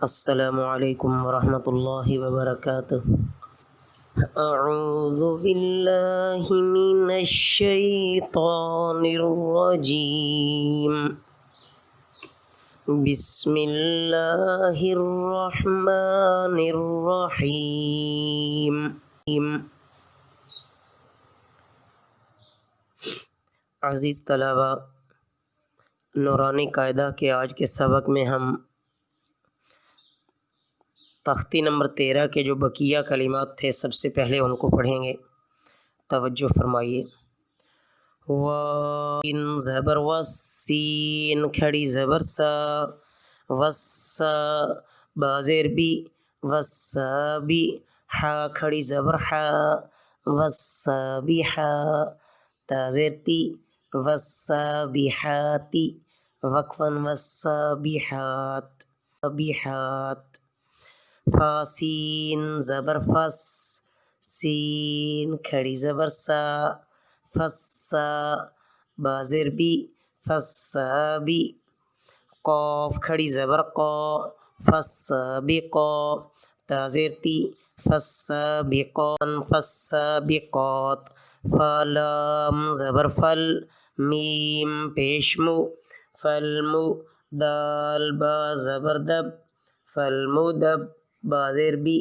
السلام علیکم ورحمۃ اللہ وبرکاتہ۔ اعوذ باللہ من الشیطان الرجیم، بسم اللہ الرحمن الرحیم۔ عزیز طلبہ، نورانی قاعدہ کے آج کے سبق میں ہم تختی نمبر 13 کے جو بقیہ کلمات تھے سب سے پہلے ان کو پڑھیں گے، توجہ فرمائیے۔ وَإِن زبر وَالسِّين کھڑی زبر سا، وَالسّا بازیر بی، وَالسّابی حا کھڑی زبر حا، وَالسّابِحا تازیر تی، وَالسّابِحاتی وقفاً وَالسّابِحات سابحات۔ فاسین زبر فس، سین کھڑی زبر سا، فسا بازر بی، فسابی قاف کھڑی زبر قا، فسابقا تازیر تی، فسابقان فسابقات۔ فلام زبر فل، میم پیشمو، فلمو دال با زبر دب، فالمدب بازیر بی،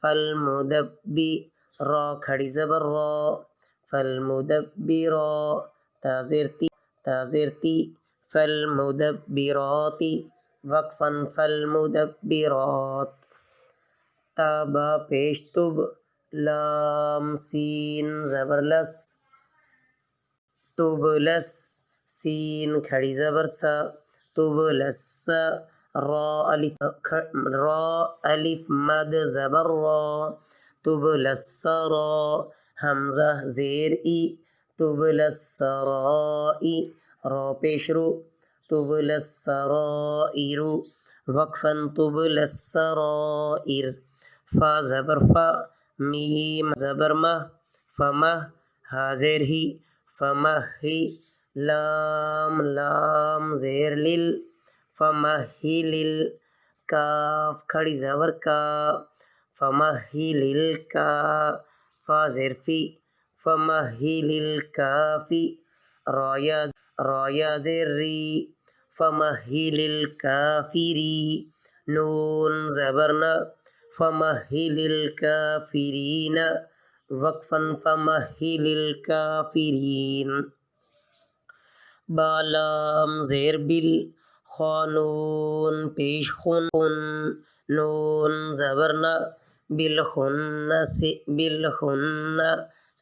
فالمدبی را کھڑی زبر را، فالمدبرا تازیر تی، فالمدبراتی وقفاً فالمدبرات۔ تابا پیش تب، لام سین زبر لس، تبلس سین کھڑی زبر سا، تبلس را الف مد زبر را، تبلسرا حمزہ زیر ای، تبلسرائی را پیش رو، تبلسرائر وقفاً تبلسرائر۔ فا زبر فا، میم زبر مہ، فمہ حاضر ہی، فمہی لام لام زیر لل، فمہلل کاف کھڑی زبر کا، فمہلل کا فا زیر فی، فمہلل کافی رایا زیر ری، فمہلل کافری۔ نون زبر نہ، فمہلل کافرین وقفاً فمہلل کافرین۔ بالام زیر بل، خانون پیش خن، نون زبر نہ، بالخن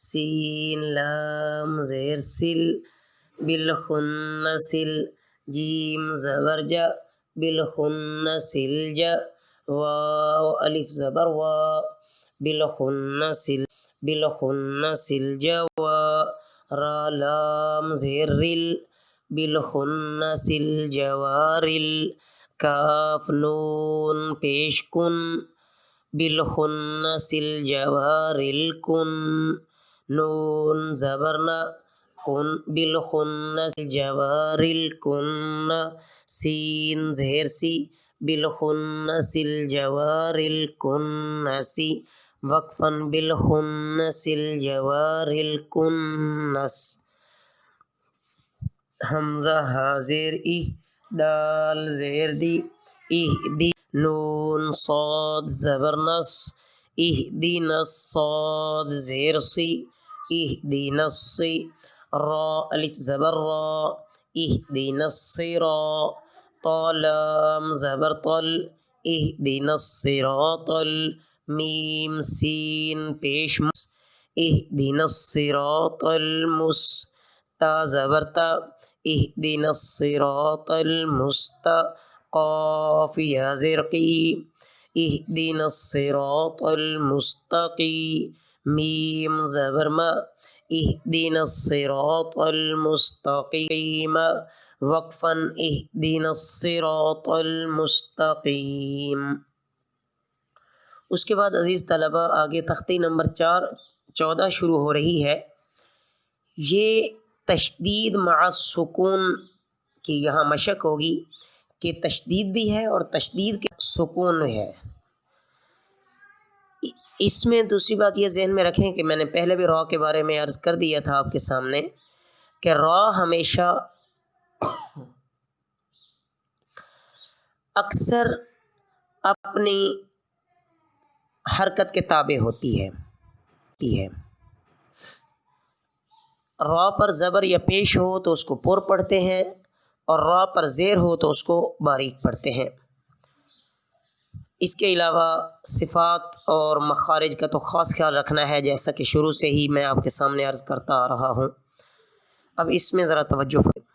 سین لام زیر سل، بالخن سل جیم زبر جا، بالخن سل جا، واو الف زبر وا، بالخن سل جا وا، را لام زیر رل، بالخن سل جوارل۔ کاف نون پیش کن، بالخن سل جوارل کن، نون زبر نہ کن، بالخن سل جوارل کن، سین زہر سی، بالخن سل جوارل کنسی وقفاً بالخن سل جوارل کنس۔ حمزہ حاضر ای، دال زیر دی، اہدی نون صاد زبر نص، اہدینا الصاد زیر سی، اہدینا الصی را الف زبر را، اہدینا الصرا طا لام زبر طل، اہدینا الصراط میم سین پیش مس، اہدینا الصراط المس تا زبر تا، اہدینا الصراط المستا قاف یا زیر قی، اہدینا الصراط المستقی میم زبر ما، اہدینا الصراط المستقیم وقفاً اہدینا الصراط المستقیم۔ اس کے بعد عزیز طلبہ آگے تختی نمبر 14 شروع ہو رہی ہے۔ یہ تشدید مع السکون کی یہاں مشق ہوگی کہ تشدید بھی ہے اور تشدید کے سکون ہے۔ اس میں دوسری بات یہ ذہن میں رکھیں کہ میں نے پہلے بھی را کے بارے میں عرض کر دیا تھا آپ کے سامنے کہ را ہمیشہ اکثر اپنی حرکت کے تابع ہوتی ہے۔ را پر زبر یا پیش ہو تو اس کو پر پڑھتے ہیں، اور را پر زیر ہو تو اس کو باریک پڑھتے ہیں۔ اس کے علاوہ صفات اور مخارج کا تو خاص خیال رکھنا ہے، جیسا کہ شروع سے ہی میں آپ کے سامنے عرض کرتا آ رہا ہوں۔ اب اس میں ذرا توجہ فرمائیں۔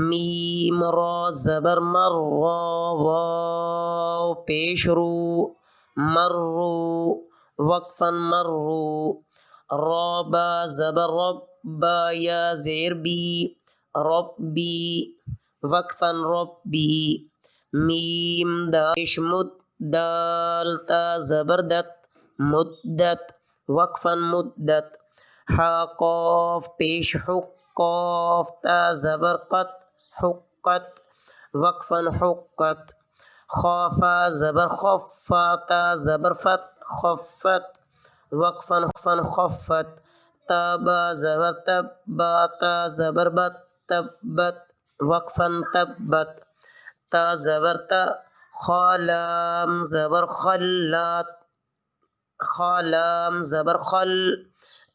میم را زبر مر، واو پیش رو، مرو وقفا مرو، را با زبر رب، با یا زیر بی، ربی وقفا ربی، میم داش مد، دال تا زبردت، مدت وقفا مدت، حا قاف پیش حق، قاف تا زبر قط، حقت وقفا حقت، خافا زبر خف، تا زبر فت، خفت وقفا خفت، تابا زبر تب، با تا زبر بت، تبت وقفا تبت، تا زبر تا، خالام زبر خلات، خالام زبر خل،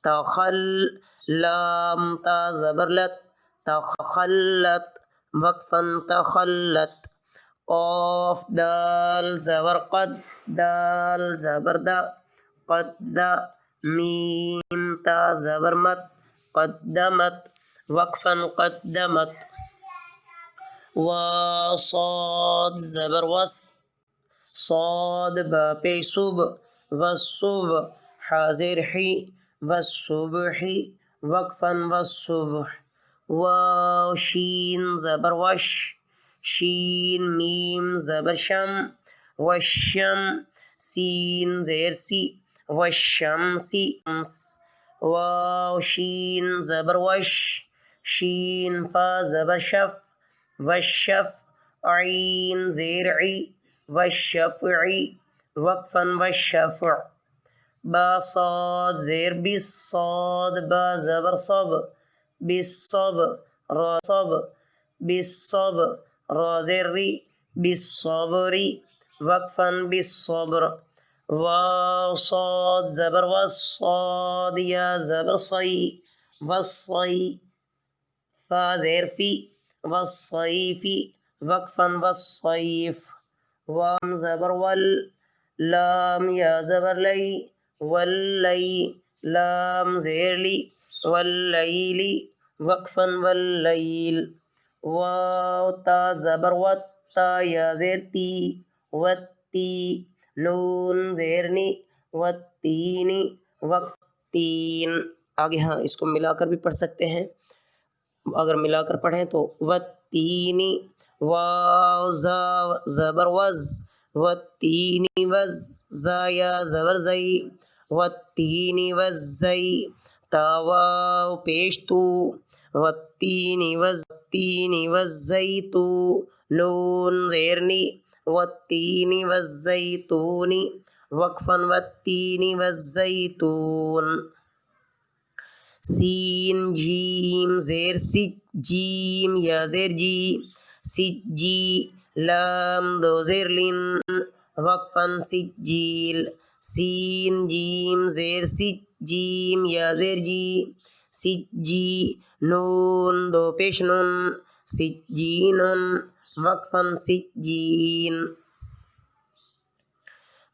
تا خل، لام تا زبر لت، تخلت وقفا تخلت، قاف دال زبر قد، دال زبر دا، قد، میم تا زبر مت، قدمت وقفا قدمت، وا صاد زبر وس، صاد با پی صب، والصب حاضر حی، والصبح وقفا والصبح، واو شین زبر وش، شین میم زبر شم، والشم سین زیر سی، والشمسی، واو شین زبر وش، شین فا زبر شف، والشف عین زیر عی، والشفعی وقفا والشفع، با صاد زیر بس، صاد با زبر صب، بالصب را صب، بالصب را زیر ری، بالصبر وقفا بالصبر، واو صاد زبر وس، صاد یا زبر صی، والصی فا زیر فی، والصیفی وقفا والصیف، وام زبر ول، لام یا زبر لی، واللی لام زیر لی، واللیلی وقفا واللیل، واو تا زبر وت، تا یا زیر تی، وتی نون زیر نی، والتینی وقف تین۔ آگے ہاں اس کو ملا کر بھی پڑھ سکتے ہیں، اگر ملا کر پڑھیں تو والتینی، واو زا زبر وز، والتینی وز، زا یا زبر زئی، والتینی وزئی، تا واو پیش تو، والتینی وز، والتینی وزیتو، نون زیر نی، والتینی وزیتونی وقفا والتینی والزیتون، سین جیم زیر سی، جیم یا زیر جی، سجی لام دو زیر لن وقفا سجیل، سین جیم زیر سی، جیم یا زیر جی، سجی نون دو پیش نون، سجین وقفا سجین،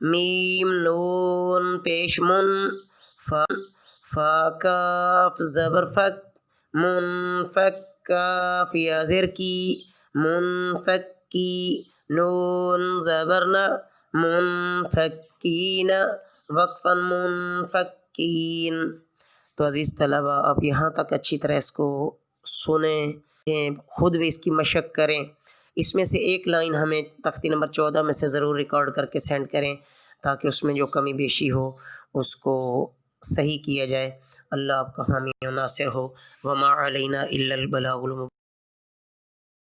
میم نون پیش من، فا کاف زبر فک، منفک کاف یا زیر کی، منفکی نون زبر نہ، منفکین وقفا منفکین۔ تو عزیز طلبہ آپ یہاں تک اچھی طرح اس کو سنیں، خود بھی اس کی مشق کریں۔ اس میں سے ایک لائن ہمیں تختی نمبر 14 میں سے ضرور ریکارڈ کر کے سینڈ کریں تاکہ اس میں جو کمی بیشی ہو اس کو صحیح کیا جائے۔ اللہ آپ کا حامی و ناصر ہو۔ وما علینا الا البلاغ المبین۔